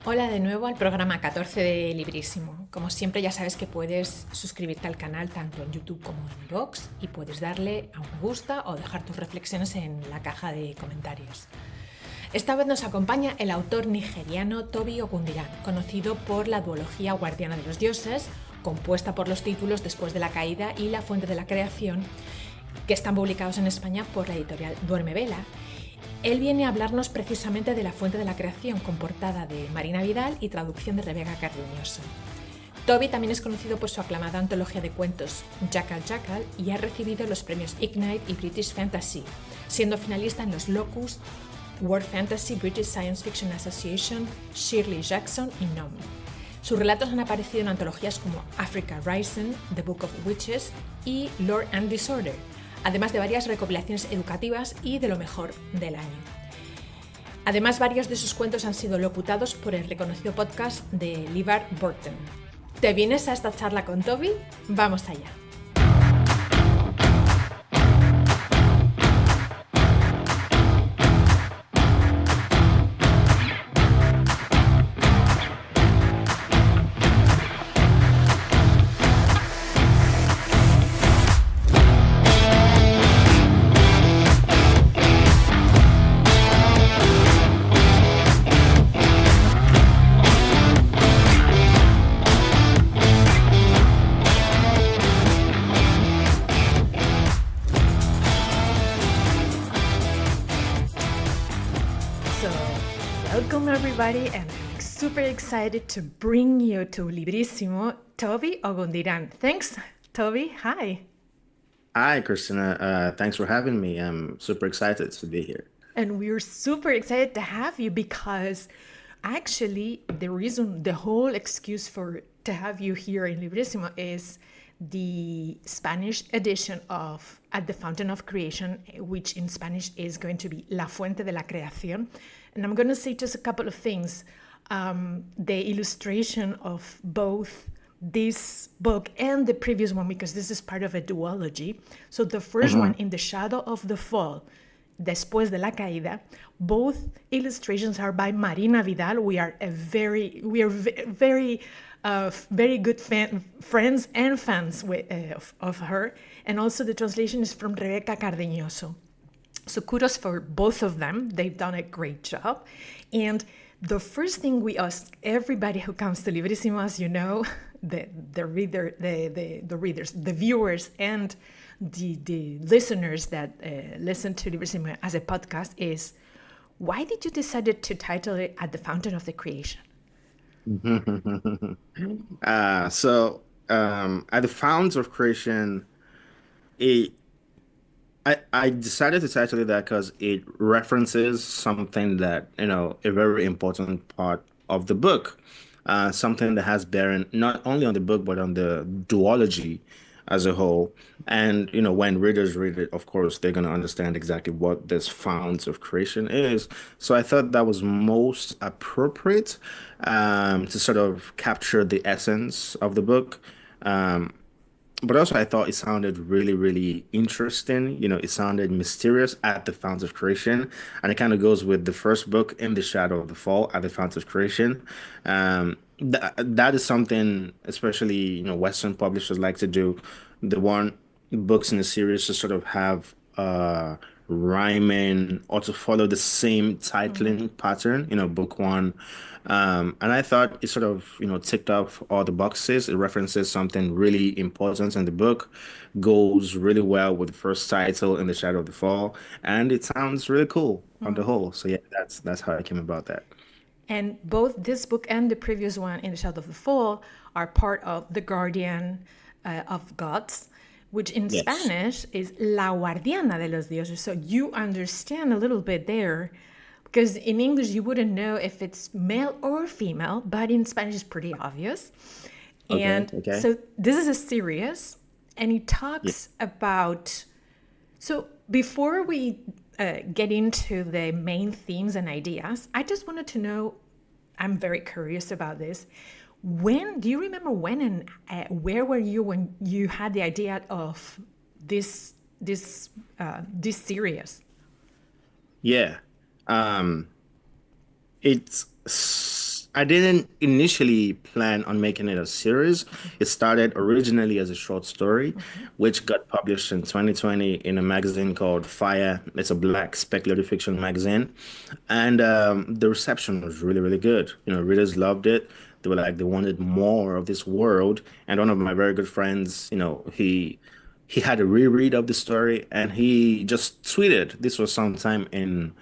Hola de nuevo al programa 14 de Librísimo. Como siempre ya sabes que puedes suscribirte al canal tanto en YouTube como en iVoox y puedes darle a un me gusta o dejar tus reflexiones en la caja de comentarios. Esta vez nos acompaña el autor nigeriano Tobi Ogundiran, conocido por la duología Guardiana de los Dioses, compuesta por los títulos Después de la CAÍDA y La Fuente de la Creación, que están publicados en España por la editorial Duermevela. Él viene a hablarnos precisamente de La Fuente de la Creación, con portada de Marina Vidal y traducción de Rebeca Cardeñoso. Tobi también es conocido por su aclamada antología de cuentos Jackal Jackal y ha recibido los premios Ignyte y British Fantasy, siendo finalista en los Locus World Fantasy British Science Fiction Association, Shirley Jackson y Nommo. Sus relatos han aparecido en antologías como Africa Rising, The Book of Witches y Lore and Disorder, además de varias recopilaciones educativas y de lo mejor del año. Además, varios de sus cuentos han sido locutados por el reconocido podcast de LeVar Burton. ¿Te vienes a esta charla con Tobi? ¡Vamos allá! Welcome everybody, and I'm super excited to bring you to Librísimo, Tobi Ogundiran. Thanks, Tobi. Hi. Hi, Christina. Thanks for having me. I'm super excited to be here. And we're super excited to have you because actually the whole excuse to have you here in Librísimo is the Spanish edition of At the Fountain of Creation, which in Spanish is going to be La Fuente de la Creación. And I'm going to say just a couple of things. The illustration of both this book and the previous one, because this is part of a duology. So the first one, In the Shadow of the Fall, Después de la Caída, both illustrations are by Marina Vidal. We are very good friends and fans of her. And also the translation is from Rebeca Cardeñoso. So kudos for both of them. They've done a great job. And the first thing we ask everybody who comes to Librísimo, as you know, the readers, the viewers, and the listeners that listen to Librísimo as a podcast is, why did you decide to title it At the Fountain of the Creation? At the Fountains of Creation, it, I decided to title it that because it references something that, a very important part of the book, something that has bearing not only on the book, but on the duology as a whole. And, when readers read it, of course, they're going to understand exactly what this Fountains of Creation is. So I thought that was most appropriate to sort of capture the essence of the book. But also, I thought it sounded really, really interesting. It sounded mysterious at the Fount of Creation. And it kind of goes with the first book, In the Shadow of the Fall, at the Fount of Creation. That is something, especially, Western publishers like to do. The one books in the series to sort of have rhyming or to follow the same titling pattern, book one. And I thought it sort of, ticked off all the boxes. It references something really important in the book, goes really well with the first title, In the Shadow of the Fall, and it sounds really cool on the whole. So yeah, that's how I came about that. And both this book and the previous one, In the Shadow of the Fall, are part of the Guardian of Gods, which in Yes. Spanish is La Guardiana de los Dioses. So you understand a little bit there, because in English you wouldn't know if it's male or female, but in Spanish it's pretty obvious. Okay, And okay. so this is a series, and it talks about. So before we get into the main themes and ideas, I just wanted to know, I'm very curious about this. When do you remember when and where were you when you had the idea of this series? Yeah. Um, it's I didn't initially plan on making it a series. It started originally as a short story, which got published in 2020 in a magazine called Fire. It's a black speculative fiction magazine. And the reception was really, really good. You know, readers loved it. They were like, they wanted more of this world. And one of my very good friends, you know, he had a reread of the story and he just tweeted. This was sometime in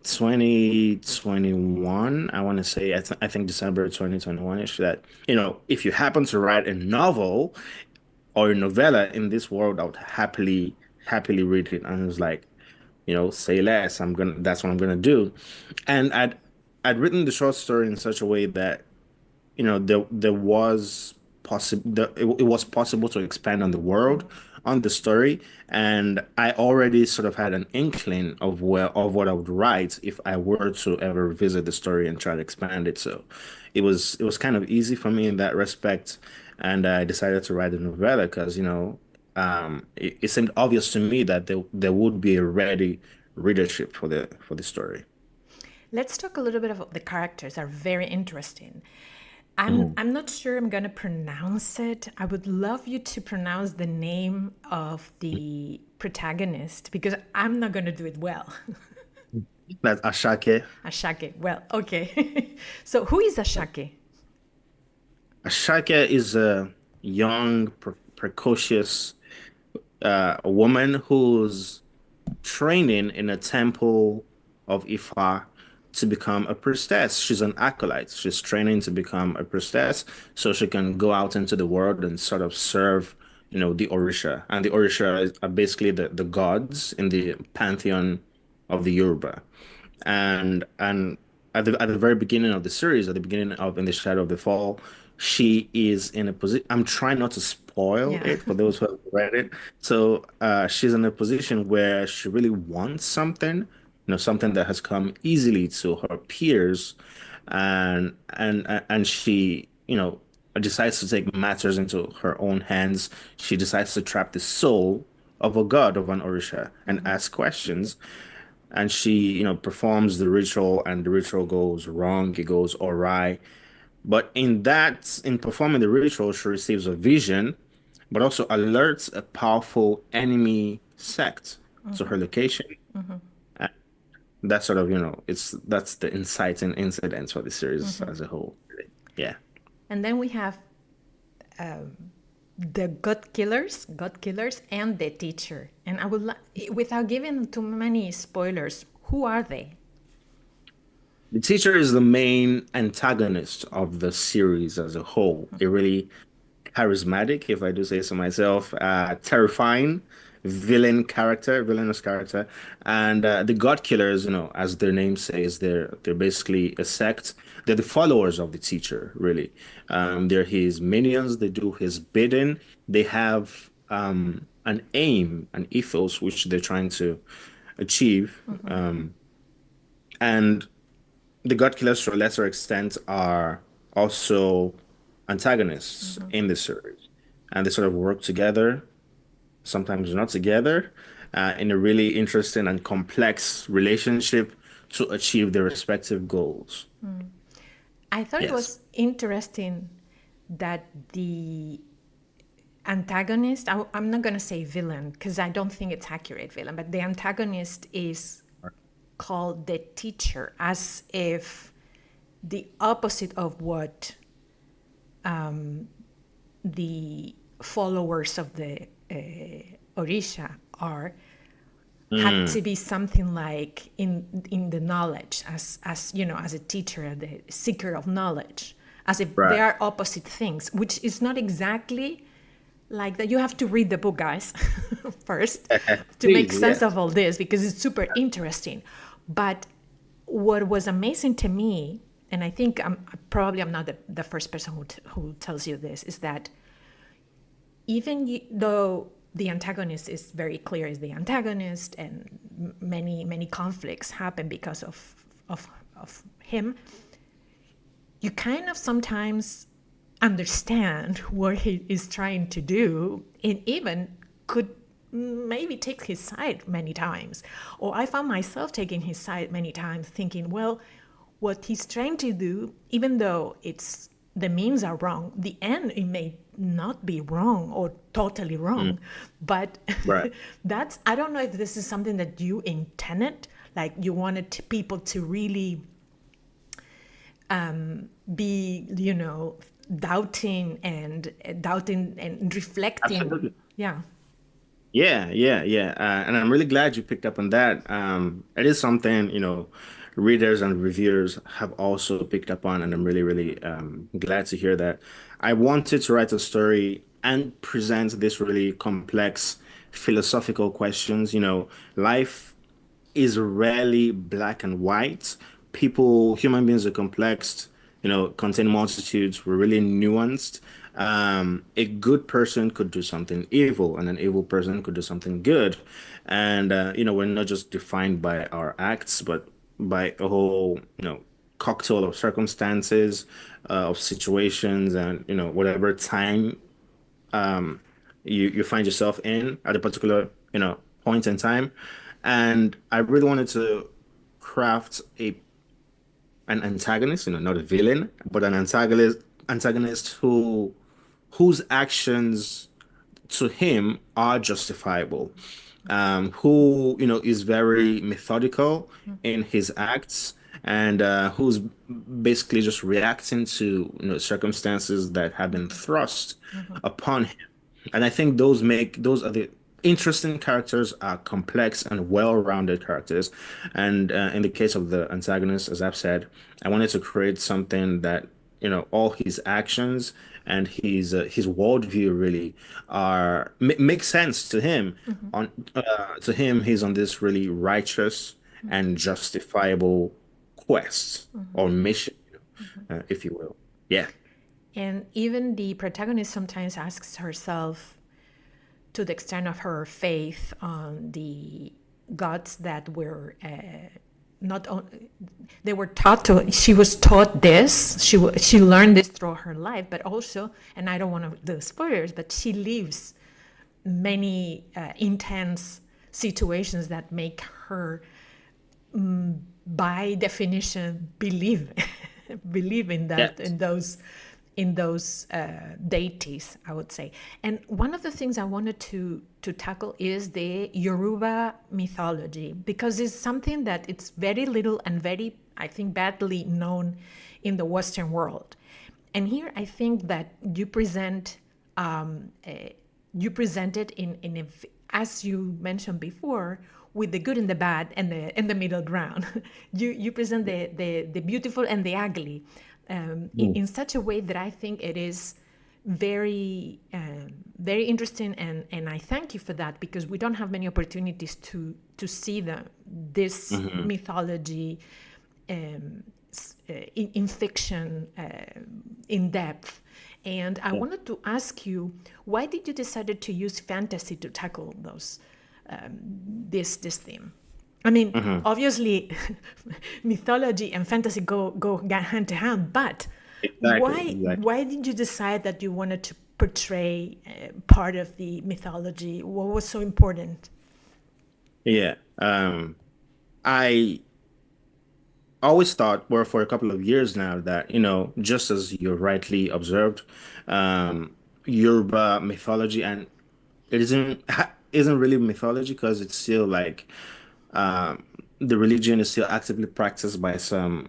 2021, I want to say, I think December 2021-ish, that, you know, if you happen to write a novel or a novella in this world, I would happily read it. And it was like, you know, say less. That's what I'm gonna do. And I'd written the short story in such a way that, you know, there was possible it was possible to expand on the world, on the story, and I already sort of had an inkling of what I would write if I were to ever visit the story and try to expand it. So it was kind of easy for me in that respect, and I decided to write a novella because, you know, it seemed obvious to me that there would be a ready readership for the story. Let's talk a little bit about the characters. Are very interesting. I'm Mhm. I'm not sure I'm gonna pronounce it. I would love you to pronounce the name of the protagonist because I'm not gonna do it well. That's Ashake. Ashake. Well, okay. So who is Ashake? Ashake is a young, precocious woman who's training in a temple of Ifa to become a priestess. She's an acolyte. She's training to become a priestess so she can go out into the world and sort of serve, you know, the Orisha. And the Orisha are basically the gods in the pantheon of the Yoruba. And at the very beginning of the series, at the beginning of In the Shadow of the Fall, she is in a position. I'm trying not to spoil Yeah. it for those who have read it. So she's in a position where she really wants something, you know, something that has come easily to her peers, and she, you know, decides to take matters into her own hands. She decides to trap the soul of a god of an Orisha and ask questions, and she, you know, performs the ritual and the ritual goes wrong, it goes awry. But in performing the ritual, she receives a vision, but also alerts a powerful enemy sect to her location. And that's sort of, you know, that's the inciting incidents for the series as a whole, really. Yeah. And then we have the god killers, and the teacher. And I would without giving too many spoilers, who are they? The teacher is the main antagonist of the series as a whole. A really charismatic, if I do say so myself, terrifying villainous character, and the God Killers. You know, as their name says, they're basically a sect. They're the followers of the teacher, really. They're his minions. They do his bidding. They have an aim, an ethos, which they're trying to achieve. And the God Killers, to a lesser extent, are also antagonists in the series, and they sort of work together, sometimes not together, in a really interesting and complex relationship to achieve their respective goals. I thought it Yes. was interesting that the antagonist, I'm not going to say villain because I don't think it's accurate villain, but the antagonist is called the teacher, as if the opposite of what the followers of the Orisha are had to be something like in the knowledge, as you know, as a teacher, the seeker of knowledge, as if they Right. are opposite things, which is not exactly like that. You have to read the book, guys, first to make Please, sense yes. of all this because it's super interesting. But what was amazing to me, and I think I'm not the first person who tells you this, is that even though the antagonist is very clear is the antagonist, and many conflicts happen because of him, you kind of sometimes understand what he is trying to do, and even could maybe take his side many times. Or I found myself taking his side many times, thinking, well, what he's trying to do, even though it's the means are wrong, the end it may not be wrong or totally wrong, but Right. that's, I don't know if this is something that you intended, like you wanted people to really be, doubting and reflecting. Absolutely. Yeah. Yeah. And I'm really glad you picked up on that. It is something, readers and reviewers have also picked up on, and I'm really, really glad to hear that. I wanted to write a story and present this really complex philosophical questions. Life is rarely black and white. Human beings are complex, contain multitudes, we're really nuanced. A good person could do something evil, and an evil person could do something good. And, we're not just defined by our acts, but by a whole, cocktail of circumstances, of situations, and, whatever time you find yourself in at a particular point in time. And I really wanted to craft a an antagonist, not a villain, but an antagonist whose actions to him are justifiable, who is very methodical in his acts, and who's basically just reacting to circumstances that have been thrust upon him. And I think those are the interesting characters, are complex and well-rounded characters. And in the case of the antagonist, as I've said, I wanted to create something that all his actions and his worldview really make sense to him. On To him, he's on this really righteous and justifiable quest or mission, if you will. Yeah. And even the protagonist sometimes asks herself, to the extent of her faith on the gods that were not on, they were taught to. She was taught this. She learned this through her life, but also, and I don't want to do spoilers, but she lives many intense situations that make her, by definition, believe believe in that, Yes. in those deities, I would say. And one of the things I wanted to tackle is the Yoruba mythology, because it's something that it's very little and very, I think, badly known in the Western world. And here I think that you present it as you mentioned before, with the good and the bad and the middle ground. You present the beautiful and the ugly, in such a way that I think it is very very interesting, and I thank you for that, because we don't have many opportunities to see this mythology in fiction, in depth. And I wanted to ask you, why did you decide to use fantasy to tackle this theme? I mean, obviously, mythology and fantasy go hand to hand, but Exactly. why did you decide that you wanted to portray part of the mythology? What was so important? Yeah. I always thought, well, for a couple of years now, that, just as you rightly observed, Yoruba mythology, and it isn't really mythology because it's still like um, the religion is still actively practiced by some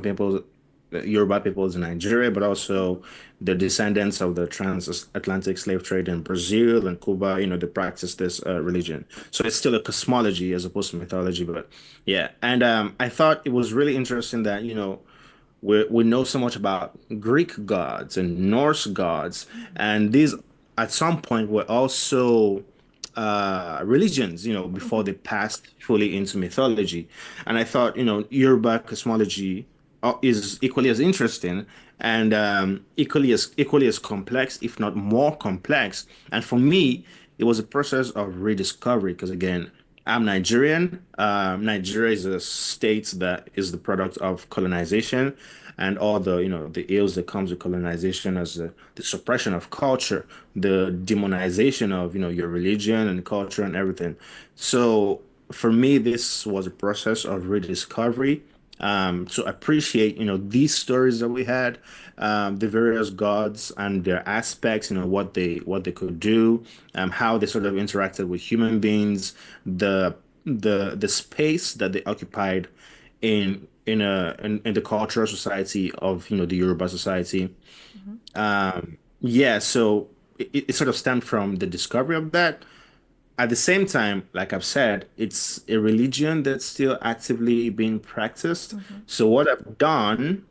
people, Yoruba peoples in Nigeria, but also the descendants of the transatlantic slave trade in Brazil and Cuba. They practice this religion. So it's still a cosmology as opposed to mythology. But yeah, and I thought it was really interesting that, we know so much about Greek gods and Norse gods, and these at some point were also religions, before they passed fully into mythology. And I thought, Yoruba cosmology is equally as interesting and equally as complex, if not more complex. And for me, it was a process of rediscovery because, again, I'm Nigerian. Nigeria is a state that is the product of colonization and all the ills that comes with colonization, as the suppression of culture, the demonization of your religion and culture and everything. So for me, this was a process of rediscovery to appreciate, these stories that we had, the various gods and their aspects, what they could do, how they sort of interacted with human beings, the space that they occupied in the cultural society of, the Yoruba society. Mhm. Yeah, so it sort of stemmed from the discovery of that. At the same time, like I've said, it's a religion that's still actively being practiced. Mhm. So what I've done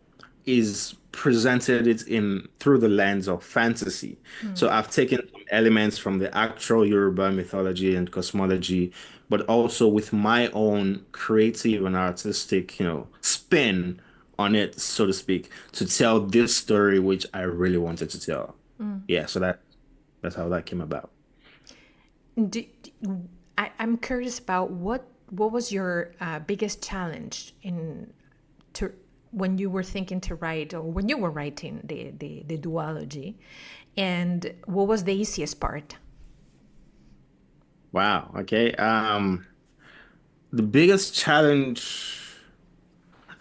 is presented it in through the lens of fantasy. So Mm. I've taken some elements from the actual Yoruba mythology and cosmology, but also with my own creative and artistic, spin on it, so to speak, to tell this story which I really wanted to tell. Mm. Yeah, so that's how that came about. I'm curious about what was your biggest challenge in to when you were thinking to write or when you were writing the duology, and what was the easiest part? Wow. Okay. The biggest challenge,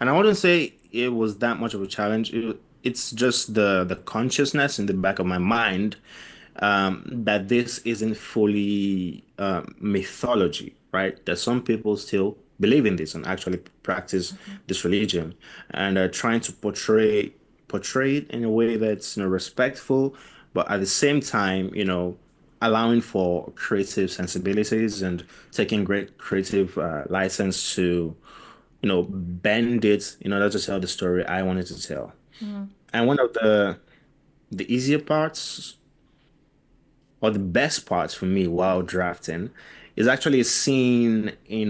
and I wouldn't say it was that much of a challenge. It's just the consciousness in the back of my mind, that this isn't fully mythology, right? That some people still believe in this and actually practice Mhm. this religion, and trying to portray it in a way that's, respectful, but at the same time, allowing for creative sensibilities and taking great creative license to, bend it in order to tell the story I wanted to tell. Mm. And one of the easier parts, or the best parts for me while drafting, is actually a scene in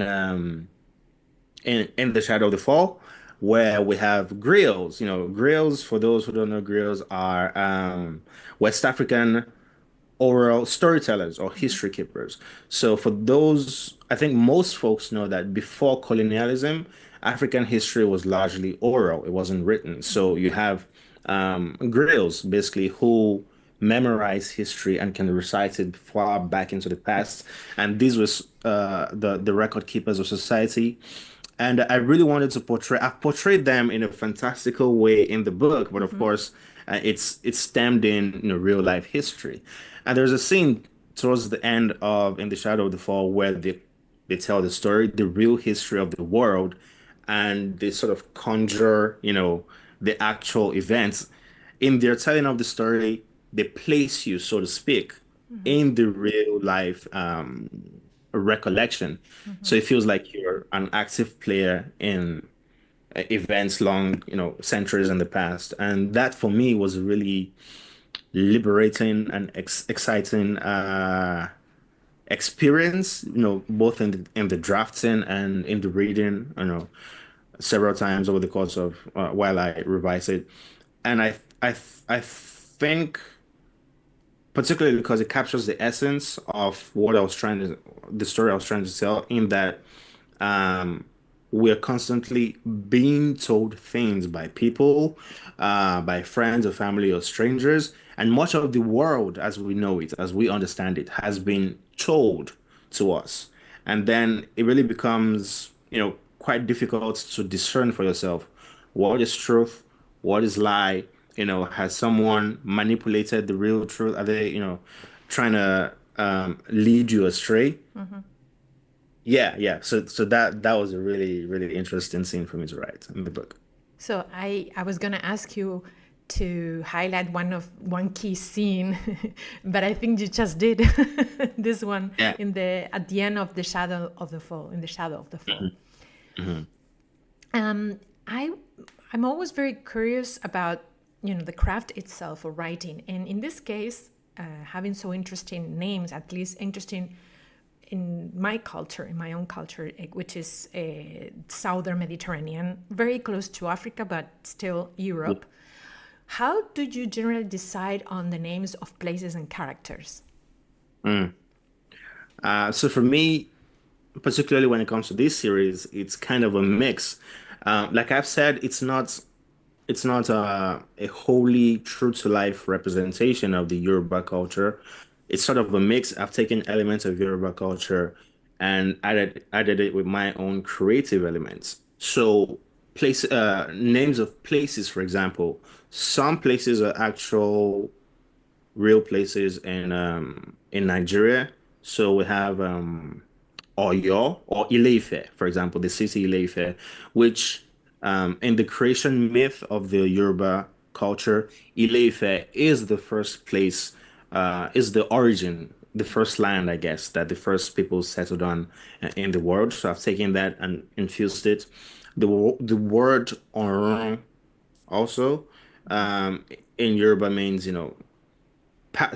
The Shadow of the Fall, where we have grills. Grills, for those who don't know, grills are West African oral storytellers or Mhm. history keepers. So for those, I think most folks know that before colonialism, African history was largely oral. It wasn't written. So Mhm. you have grills basically who memorize history and can recite it far back into the past. And these was the record keepers of society. And I really wanted to I've portrayed them in a fantastical way in the book, but of Mhm. course, it's stemmed in, real life history. And there's a scene towards the end of In the Shadow of the Fall where they tell the story, the real history of the world, and they sort of conjure, the actual events. In their telling of the story, they place you, so to speak, Mhm. in the real life recollection. So Mhm. it feels like you're an active player in events long, centuries in the past. And that for me was really liberating and exciting experience, both in the drafting and in the reading, several times over the course of while I revise it. And I think particularly because it captures the essence of the story I was trying to tell, in that um, we're constantly being told things by people, by friends or family or strangers, and much of the world as we know it, as we understand it, has been told to us. And then it really becomes, quite difficult to discern for yourself what is truth, what is lie. Has someone manipulated the real truth? Are they, trying to lead you astray? Mhm. Yeah, yeah. So that was a really, really interesting scene for me to write in the book. So I was gonna ask you to highlight one key scene, but I think you just did this one Yeah. in the at the end of the shadow of the fall, in the shadow of the fall. Hmm. Hmm. Um, I I'm always very curious about the craft itself of writing, and in this case, having so interesting names, at least interesting in my culture, in my own culture, which is southern Mediterranean, very close to Africa, but still Europe. How do you generally decide on the names of places and characters? Mm. So for me, particularly when it comes to this series, it's kind of a mix. Like I've said, it's not a wholly true to life representation of the Yoruba culture. It's sort of a mix. I've taken elements of Yoruba culture and added it with my own creative elements. So names of places, for example. Some places are actual real places in Nigeria. So we have Oyo or Ile-Ife, for example, the city Ile-Ife, which in the creation myth of the Yoruba culture, Ile-Ife is the first place, is the origin, the first land, I guess, that the first people settled on in the world. So I've taken that and infused it. The word Orun also um, in Yoruba means,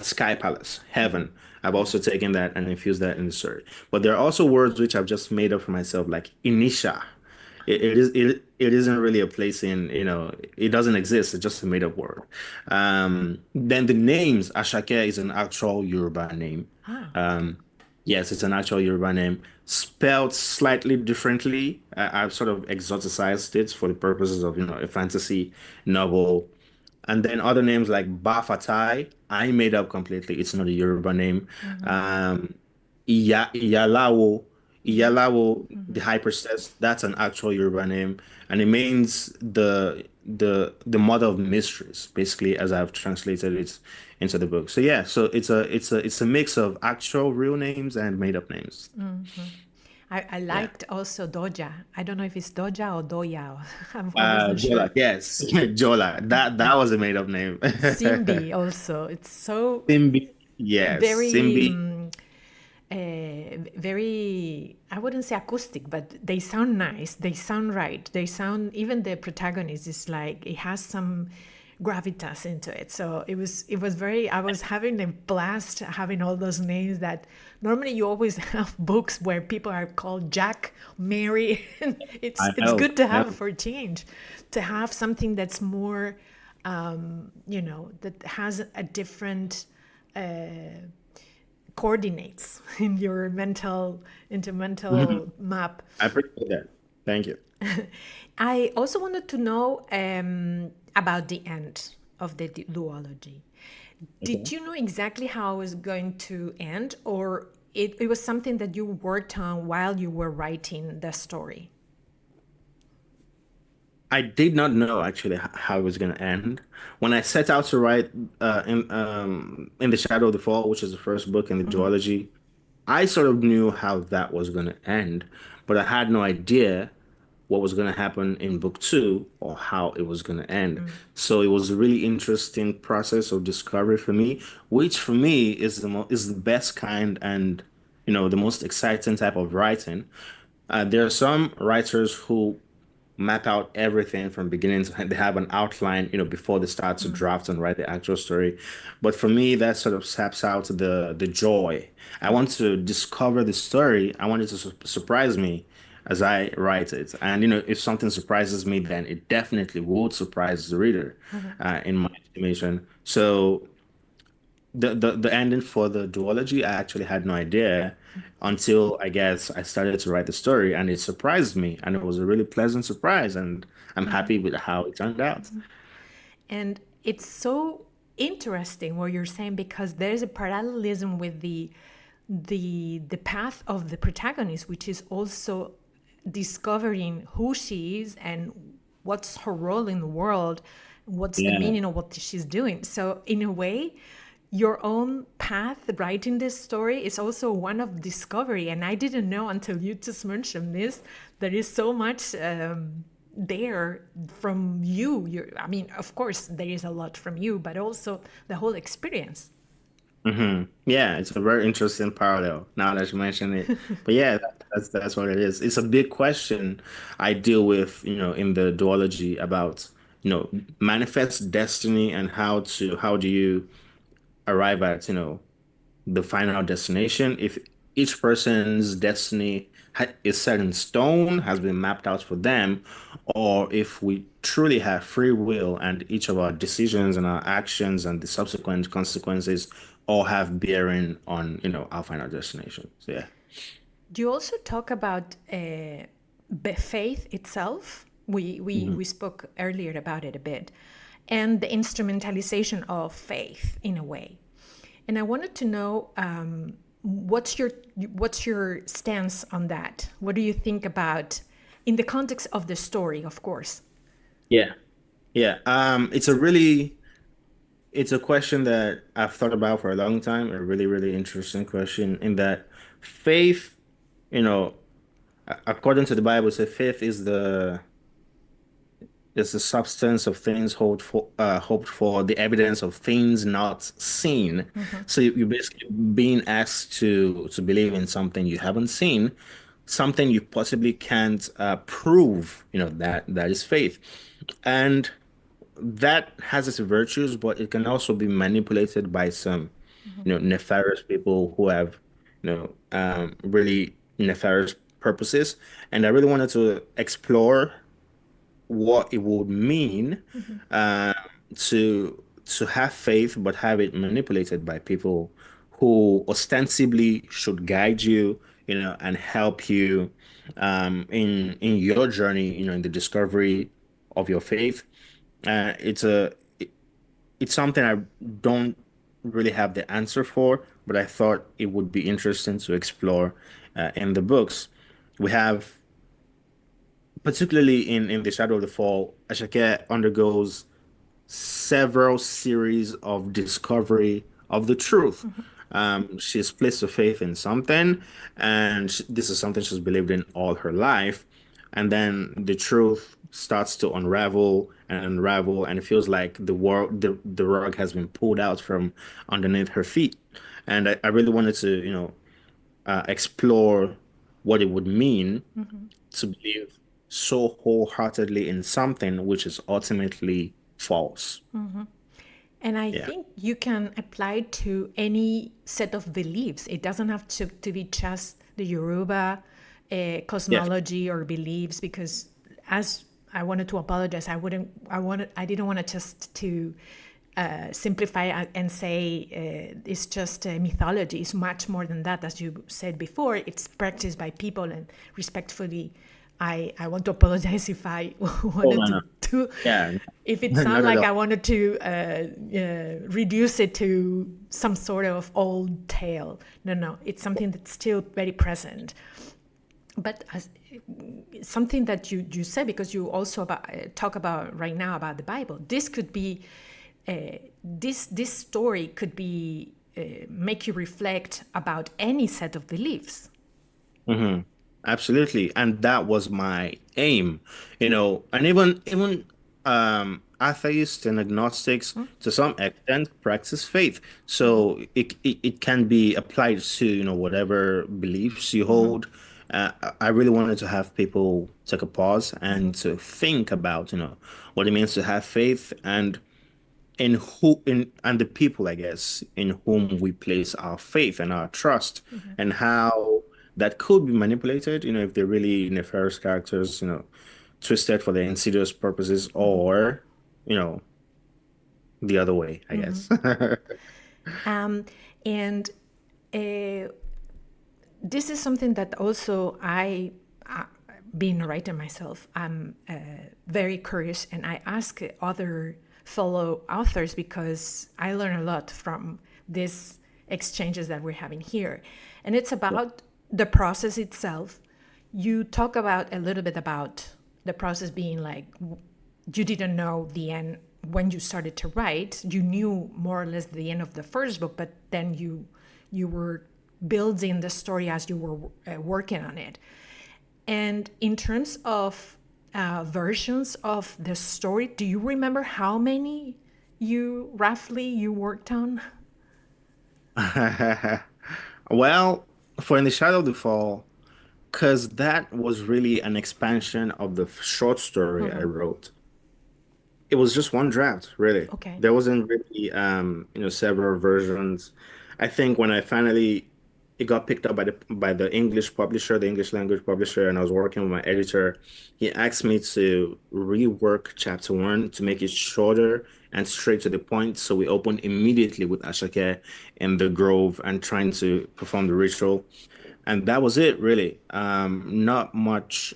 sky palace, heaven. I've also taken that and infused that in the story. But there are also words which I've just made up for myself, like Inisha. It isn't really a place in, it doesn't exist. It's just a made up word. Then the names, Ashake is an actual Yoruba name. Ah, Um, yes, it's an actual Yoruba name, spelled slightly differently. I've sort of exoticized it for the purposes of, a fantasy novel. And then other names like Bafatai, I made up completely. It's not a Yoruba name. mm-hmm, Um, Iyalawo, Iyalawo, the mm-hmm. high priestess, that's an actual Yoruba name, and it means the mother of mysteries, basically, as I've translated it into the book. So yeah, so it's a mix of actual real names and made up names. Mm-hmm. I Yeah. liked also Doja. I don't know if it's Doja or Doya. I wasn't sure. Jola, yes, Jola. That was a made up name. Simbi also. It's so Simbi, yes, very, Simbi. very, I wouldn't say acoustic, but they sound nice. They sound right. They sound, even the protagonist is like, it has some gravitas into it. So it was very, I was having a blast having all those names that normally you always have books where people are called Jack, Mary. And it's I it's know. good to Yeah. have for a change, to have something that's more, that has a different coordinates in your mental map. I appreciate that. Thank you. I also wanted to know about the end of the duology. Okay. Did you know exactly how it was going to end, or it was something that you worked on while you were writing the story? I did not know actually how it was going to end. When I set out to write in the Shadow of the Fall, which is the first book in the Mm-hmm. duology, I sort of knew how that was going to end, but I had no idea what was going to happen in book two or how it was going to end. So it was a really interesting process of discovery for me, which for me is the best kind and the most exciting type of writing. There are some writers who map out everything from beginning to end. They have an outline, before they start to draft and write the actual story. But for me, that sort of saps out the joy. I want to discover the story. I want it to surprise me as I write it. And if something surprises me, then it definitely would surprise the reader, Mm-hmm. in my estimation. So the ending for the duology, I actually had no idea until I guess I started to write the story, and it surprised me, and it was a really pleasant surprise, and I'm happy with how it turned out. And it's so interesting what you're saying, because there's a parallelism with the path of the protagonist, which is also discovering who she is and what's her role in the world, what's the Yeah. meaning of what she's doing. So in a way, your own path writing this story is also one of discovery. And I didn't know until you just mentioned this. There is so much there from you. I mean, of course, there is a lot from you, but also the whole experience. Yeah, it's a very interesting parallel now that you mention it. But yeah, that's what it is. It's a big question I deal with, in the duology about, manifest destiny and how do you arrive at, the final destination. If each person's destiny is set in stone, has been mapped out for them, or if we truly have free will and each of our decisions and our actions and the subsequent consequences all have bearing on, our final destination. So yeah. Do you also talk about faith itself? We spoke earlier about it a bit, and the instrumentalization of faith in a way. And I wanted to know, what's your stance on that? What do you think about in the context of the story, of course. Yeah. Yeah. It's a question that I've thought about for a long time, a really, really interesting question in that faith, you know, according to the Bible, say faith is the substance of things hoped for, the evidence of things not seen. Mm-hmm. So you're basically being asked to believe in something you haven't seen, something you possibly can't prove. That is faith, and that has its virtues, but it can also be manipulated by some, Mm-hmm. nefarious people who have, really nefarious purposes. And I really wanted to explore what it would mean Mm-hmm. uh, to have faith, but have it manipulated by people who ostensibly should guide you, and help you in your journey, in the discovery of your faith. It's something I don't really have the answer for, but I thought it would be interesting to explore in the books. We have, particularly in The Shadow of the Fall, Ashake undergoes several series of discovery of the truth. Mm-hmm. She's placed her faith in something, and this is something she's believed in all her life. And then the truth starts to unravel and unravel, and it feels like the rug has been pulled out from underneath her feet. And I really wanted to, explore what it would mean Mm-hmm. to believe so wholeheartedly in something which is ultimately false. Mm-hmm. And I Yeah. think you can apply it to any set of beliefs. It doesn't have to be just the Yoruba Yes. cosmology or beliefs, because as I wanted to apologize, I didn't want to just to simplify and say it's just mythology. It's much more than that. As you said before, it's practiced by people, and respectfully, I want to apologize if I Oh, wanted no, no. to Yeah, if it sounds not at like all. I wanted to reduce it to some sort of old tale. No, no, it's something that's still very present. But as, something that you said, because you also talk about right now about the Bible, this could be this story could be make you reflect about any set of beliefs. Hmm. Absolutely. And that was my aim, and even atheists and agnostics Hmm? to some extent practice faith. Hmm. So it can be applied to, whatever beliefs you Hmm. hold. I really wanted to have people take a pause Hmm. and to think about, what it means to have faith, and the people, I guess, in whom we place our faith and our trust, Hmm. and how that could be manipulated, if they're really nefarious characters, twisted for their insidious purposes, Hmm. or, you know, the other way, I Hmm. guess. And uh, this is something that also being a writer myself, I'm very curious, and I ask other fellow authors because I learn a lot from these exchanges that we're having here. And it's about the process itself. You talk about a little bit about the process being like you didn't know the end when you started to write. You knew more or less the end of the first book, but then you were building the story as you were working on it. And in terms of versions of the story, do you remember how many you roughly you worked on? Well, for In the Shadow of the Fall, because that was really an expansion of the short story I Mm-hmm. wrote. It was just one draft, really. Okay. There wasn't really, several versions. I think when I finally it got picked up by the English publisher, the English language publisher, and I was working with my editor. He asked me to rework chapter one to make it shorter and straight to the point. So we opened immediately with Ashake in the grove and trying to perform the ritual, and that was it, really. Not much.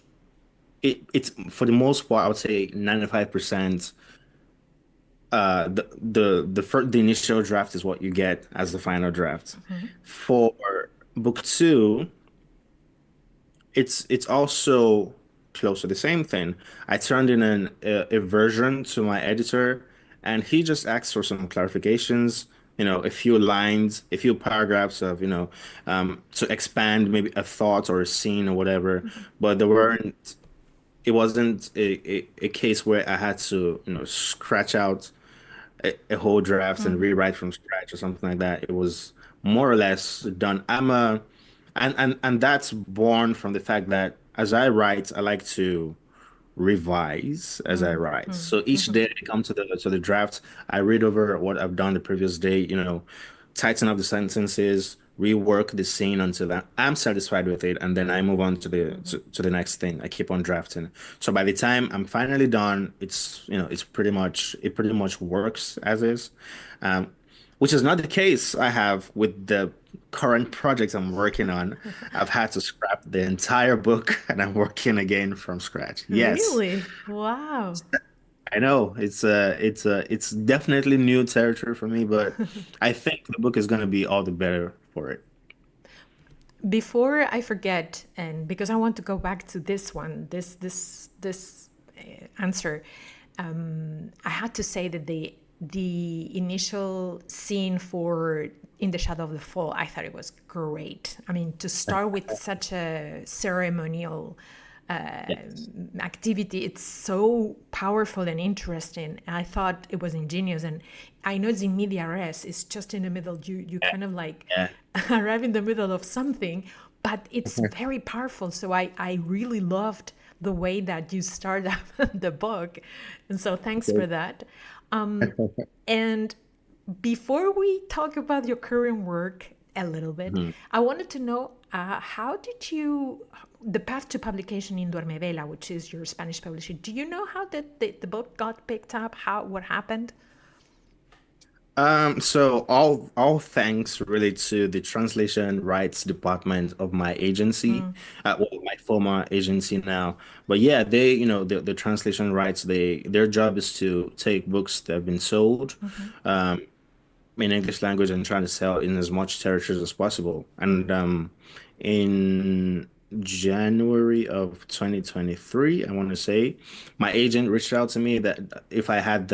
It's for the most part, I would say 95%. The initial draft is what you get as the final draft. Mm-hmm. For book two, it's also close to the same thing. I turned in a version to my editor, and he just asked for some clarifications, a few lines, a few paragraphs of, to expand maybe a thought or a scene or whatever. But it wasn't a case where I had to, scratch out a whole draft and Mm, rewrite from scratch or something like that. It was more or less done. And that's born from the fact that as I write, I like to revise as I mm, write. mm, So each mhm, day I come to the draft, I read over what I've done the previous day, tighten up the sentences, rework the scene until I'm satisfied with it, and then I move on to mhm. the next thing. I keep on drafting. So by the time I'm finally done, it pretty much works as is. Um, which is not the case I have with the current project I'm working on. I've had to scrap the entire book and I'm working again from scratch. Yes, Really? Wow. I know it's definitely new territory for me, but I think the book is going to be all the better for it. Before I forget, and because I want to go back to this one, this answer, I had to say that the initial scene for In the Shadow of the Fall, I thought it was great. I mean, to start with such a ceremonial Yes. activity, it's so powerful and interesting. I thought it was ingenious, and I know it's in media res. It's just in the middle. You kind of like Yeah. arrive in the middle of something, but it's very powerful. So I really loved the way that you start up the book, and so thanks for that. And before we talk about your current work a little bit, Mhm. I wanted to know how did you, the path to publication in Duermevela, which is your Spanish publisher, do you know how the book got picked up? What happened? So all thanks really to the translation rights department of my agency, well, my former agency now. But yeah, the translation rights, their job is to take books that have been sold, Mm-hmm. um, in English language and trying to sell in as much territories as possible. And in January of 2023, I want to say, my agent reached out to me that if I had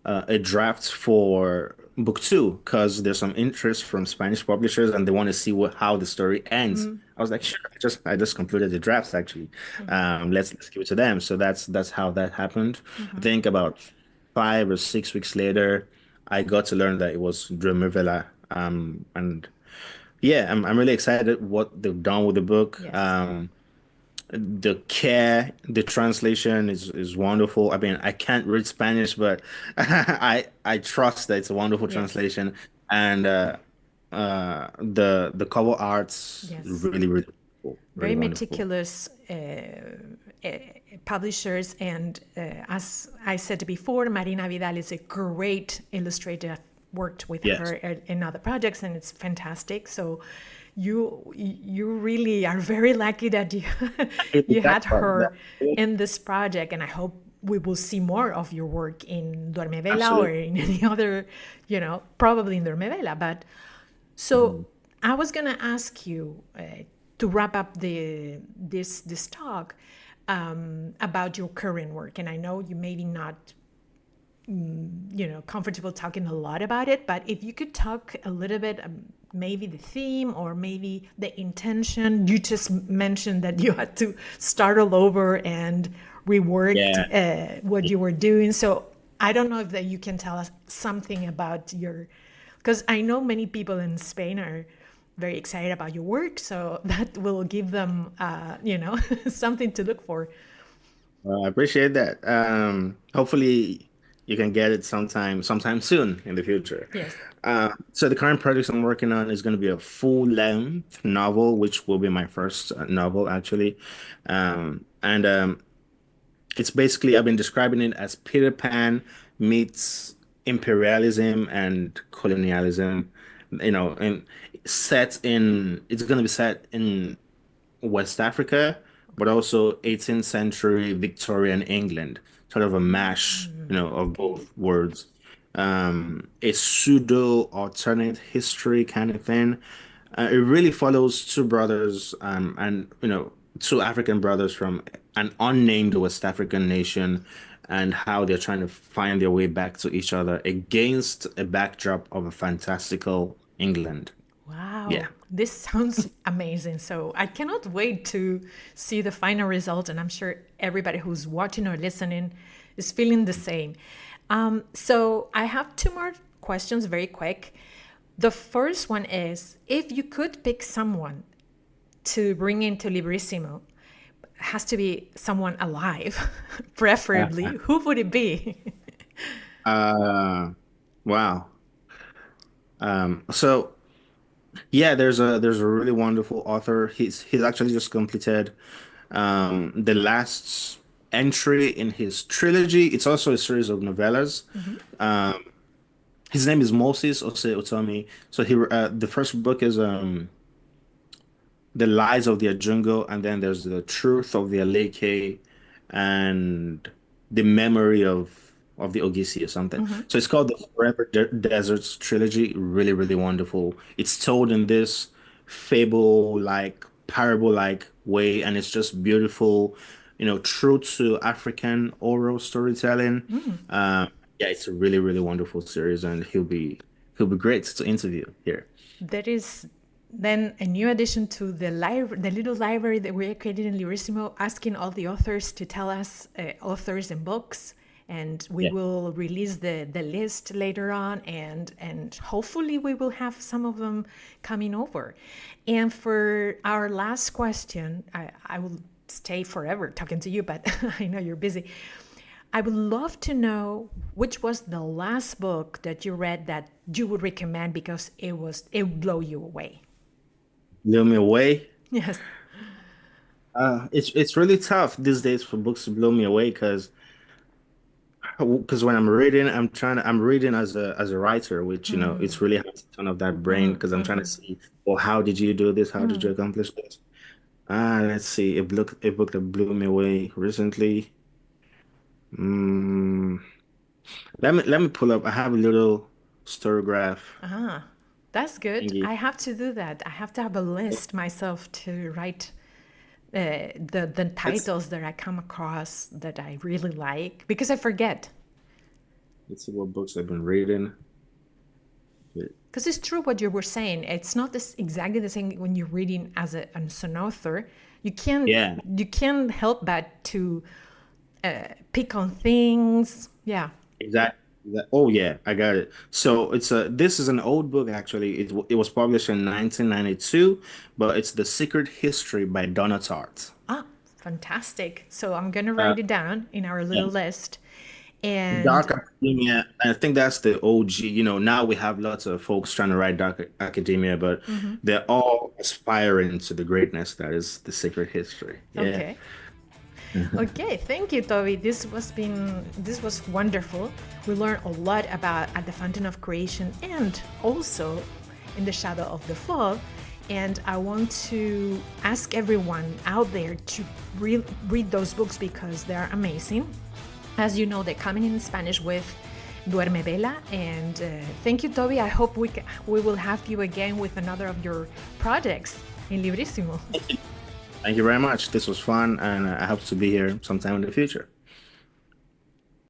a draft for book two because there's some interest from Spanish publishers and they want to see how the story ends. I was like, sure. I just completed the draft actually. Let's give it to them. So that's how that happened. I Mm-hmm. think about 5 or 6 weeks later, I got to learn that it was Duermevela. And yeah, I'm really excited what they've done with the book. Yes. The care, the translation is wonderful. I mean, I can't read Spanish, but I trust that it's a wonderful Yes. translation, and the cover art's Yes. really really wonderful, really Very wonderful. meticulous uh, publishers. And as I said before, Marina Vidal is a great illustrator. I've worked with Yes, her in other projects, and it's fantastic. So you really are very lucky that you you that had part, her that in this project, and I hope we will see more of your work in Duermevela or absolutely. in any other, probably in Duermevela. But so Mhm. I was gonna ask you to wrap up this talk about your current work, and I know you maybe not comfortable talking a lot about it, but if you could talk a little bit, maybe the theme or maybe the intention. You just mentioned that you had to start all over and reworked Yeah. what you were doing. So I don't know if that you can tell us something about your, because I know many people in Spain are very excited about your work, so that will give them something to look for. Well, I appreciate that. Hopefully you can get it sometime soon in the future. Yes. So the current project I'm working on is going to be a full-length novel, which will be my first novel actually. And it's basically I've been describing it as Peter Pan meets imperialism and colonialism, and it's going to be set in West Africa, but also 18th century Victorian England, sort of a mash, of Okay. both words. A pseudo alternate history kind of thing. It really follows two brothers, and two African brothers from an unnamed West African nation and how they're trying to find their way back to each other against a backdrop of a fantastical England. Yeah. Wow, this sounds amazing. So I cannot wait to see the final result, and I'm sure everybody who's watching or listening is feeling the same. So I have two more questions, very quick. The first one is, if you could pick someone to bring into Librissimo, has to be someone alive, preferably. Who would it be? Wow. So yeah, there's a really wonderful author. He's actually just completed the last entry in his trilogy. It's also a series of novellas. His name is Moses Ose Otomi. So the first book is The Lies of the Ajungo, and then there's The Truth of the Aleke and The Memory of the Ogisi or something. So it's called the Forever Deserts trilogy. Really, really wonderful. It's told in this fable-like, parable-like way, and it's just beautiful, true to African oral storytelling. Yeah, it's a really, really wonderful series, and he'll be great to interview here. There is then a new addition to the little library that we created in Librissimo, asking all the authors to tell us authors and books, and we Yeah. will release the list later on, and hopefully we will have some of them coming over. And for our last question, I will stay forever talking to you, but I know you're busy. I would love to know which was the last book that you read that you would recommend because it would blow you away. Blew me away. Yes. It's really tough these days for books to blow me away because when I'm reading as a writer, which it's really hard to turn off that brain because I'm trying to see, well, how did you do this? How did you accomplish this? Let's see. A book that blew me away recently. Mm, let me pull up. I have a little storograph That's good. thingy. I have to do that. I have to have a list myself to write the Let's titles that I come across that I really like because I forget. let's see what books I've been reading. Because it's true what you were saying. It's not exactly the same when you're reading as an author. You can't Yeah. you can't help but to pick on things. Yeah. Exactly. Oh yeah, I got it. So this is an old book actually. It was published in 1992, but it's The Secret History by Donna Tartt. Ah, fantastic. So I'm gonna Uh, write it down in our yeah. little list. And Dark academia. I think that's the OG. Now we have lots of folks trying to write dark academia, but they're all aspiring to the greatness that is The Secret History. Yeah. okay. Okay, thank you, Toby. This was wonderful. We learned a lot about At the Fountain of Creation and also In the Shadow of the Fall. And I want to ask everyone out there to read those books because they are amazing. As you know, they're coming in Spanish with Duermevela. And thank you, Toby. I hope we will have you again with another of your projects in Librissimo. Thank you very much. This was fun, and I hope to be here sometime in the future.